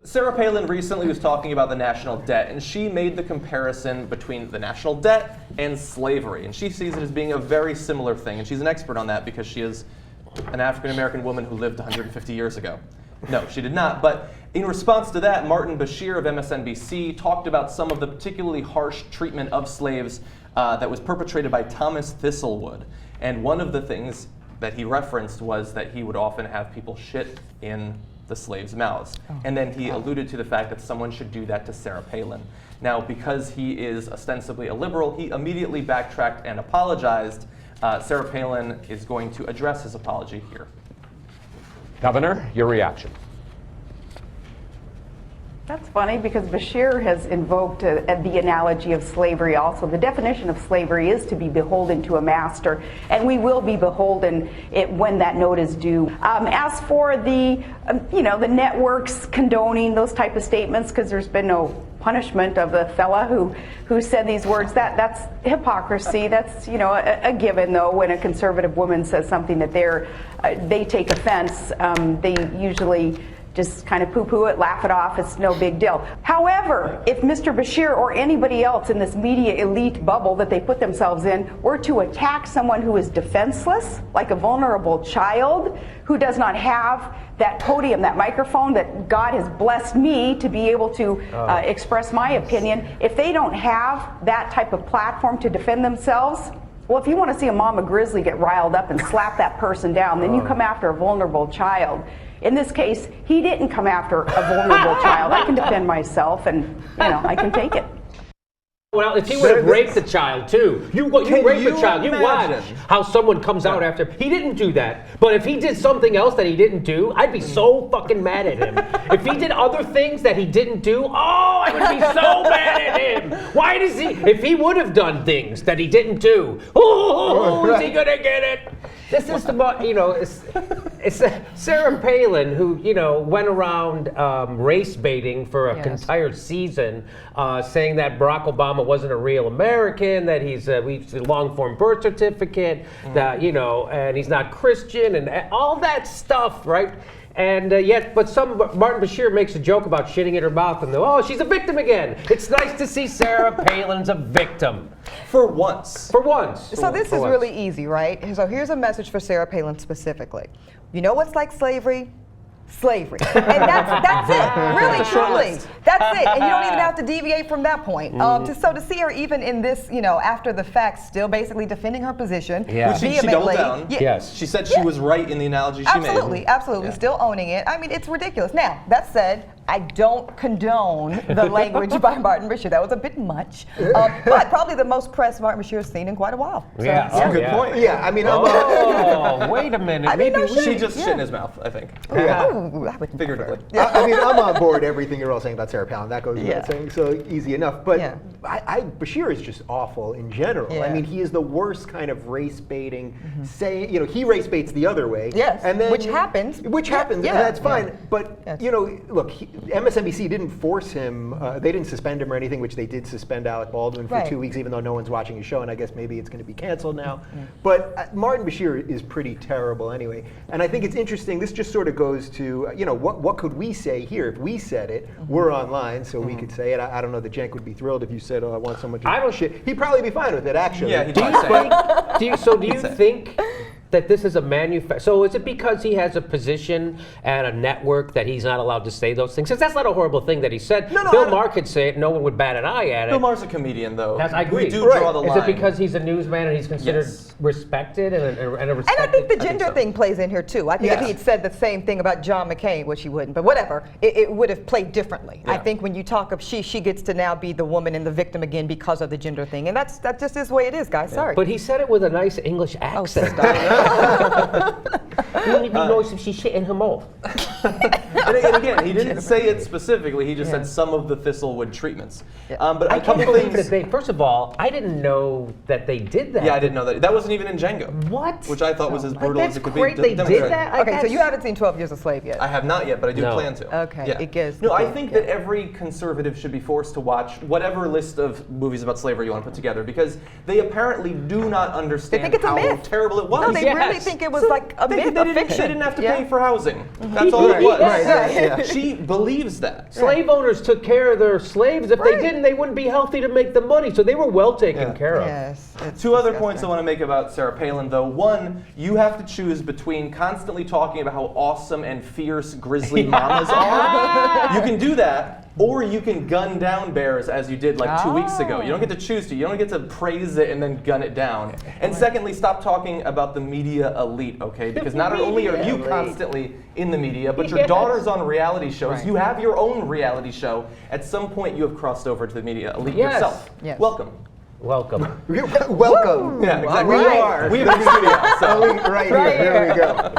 Sarah Palin recently was talking about the national debt, and she made the comparison between the national debt and slavery. And she sees it as being a very similar thing. And she's an expert on that because she is an African-American woman who lived 150 years ago. No, she did not. But in response to that, Martin Bashir of MSNBC talked about some of the particularly harsh treatment of slaves that was perpetrated by Thomas Thistlewood. And one of the things that he referenced was that he would often have people shit in the slaves' mouths. And then he alluded to the fact that someone should do that to Sarah Palin. Now, because he is ostensibly a liberal, he immediately backtracked and apologized. Sarah Palin is going to address his apology here. Governor, your reaction. That's funny because Bashir has invoked the analogy of slavery also. The definition of slavery is to be beholden to a master, and we will be beholden when that note is due. As for the, the networks condoning those type of statements, because there's been no punishment of the fella who said these words, that's hypocrisy. That's, a given, though. When a conservative woman says something that they take offense, they usually just kind of poo-poo it, laugh it off, it's no big deal. However, if Mr. Bashir or anybody else in this media elite bubble that they put themselves in were to attack someone who is defenseless, like a vulnerable child, who does not have that podium, that microphone that God has blessed me to be able to express my opinion, if they don't have that type of platform to defend themselves, well, if you want to see a mama grizzly get riled up and slap that person down, then you come after a vulnerable child. In this case, he didn't come after a vulnerable child. I can defend myself, and I can take it. Well, if he would have raped the child too, you raped the child. You watch how someone comes out after. He didn't do that. But if he did something else that he didn't do, I'd be so fucking mad at him. If he did other things that he didn't do, I would be so mad at him. Why does he? If he would have done things that he didn't do, is he gonna get it? This is the it's Sarah Palin who went around race baiting for an entire season, saying that Barack Obama wasn't a real American, that he's a long form birth certificate, that and he's not Christian, and all that stuff, right? And but Martin Bashir makes a joke about shitting in her mouth, and she's a victim again. It's nice to see Sarah Palin's a victim. For once. So this is really easy, right? So here's a message for Sarah Palin specifically. You know what's like slavery? Slavery. And that's it. Really, truly. That's it. And you don't even have to deviate from that point. So to see her even in this, after the fact, still basically defending her position. Which she doubled down. Yes. She said she was right in the analogy she made. Absolutely. Still owning it. I mean, it's ridiculous. Now, that said, I don't condone the language by Martin Bashir. That was a bit much. But probably the most press Martin Bashir has seen in quite a while. So, That's a good point. Yeah, I mean, wait a minute. She just shit in his mouth, I think. Figuratively. I mean, I'm on board everything you're all saying about Sarah Palin. That goes without saying, so easy enough. But Bashir is just awful in general. I mean, he is the worst kind of race baiting. He race baits the other way. Yes, and then, which happens, and that's fine. But look, MSNBC didn't force him. They didn't suspend him or anything, which they did suspend Alec Baldwin for 2 weeks, even though no one's watching his show. And I guess maybe it's going to be canceled now. But Martin Bashir is pretty terrible anyway. And I think it's interesting. This just sort of goes to what could we say here if we said it? We're online, so we could say it. I don't know that Cenk would be thrilled if you said, "Oh, I want someone to." I don't. Shit. He'd probably be fine with it, actually. Yeah. Do you think that this is a manufacture? So is it because he has a position at a network that he's not allowed to say those things? Since that's not a horrible thing that he said. No, Bill Maher could say it. No one would bat an eye at it. Bill Maher's a comedian, though. I agree. We do draw the line. Is it because he's a newsman and he's considered respected and a respected? And I think the gender thing plays in here too. I think if he had said the same thing about John McCain, which he wouldn't, but whatever, it would have played differently. I think when you talk of she gets to now be the woman and the victim again because of the gender thing, and that just is the way it is, guys. Sorry. But he said it with a nice English accent. Wouldn't it be nice if she shit in her mouth? And again, he didn't say it specifically. He just said some of the Thistlewood treatments. But I can't believe that first of all, I didn't know that they did that. Yeah, I didn't know that. That wasn't even in Django. What? Which I thought was as brutal as it could be. They did that? Okay, so you haven't seen 12 Years a Slave yet? I have not yet, but I do plan to. Okay, it gives. No, I think that every conservative should be forced to watch whatever list of movies about slavery you want to put together, because they apparently do not understand how terrible it was. No, they really think it was like a myth, a fiction. They didn't have to Yeah. pay for housing. That's all it was. Right. She believes that. Slave owners took care of their slaves. If they Right. didn't, they wouldn't be healthy to make the money. So they were well taken care of. Yes. it's Two other disgusting. points I want to make about Sarah Palin, though. One, you have to choose between constantly talking about how awesome and fierce grizzly mamas are. You can do that, or you can gun down bears as you did like 2 weeks ago. You don't get to choose to. You don't get to praise it and then gun it down. And secondly, stop talking about the media elite, okay? Because not only are you constantly in the media, but your daughter's on reality shows. You have your own reality show. At some point, you have crossed over to the media elite yourself. Yes. Welcome. Welcome. Welcome. Yeah, exactly. Right. We have a studio. So. Right here. There we go.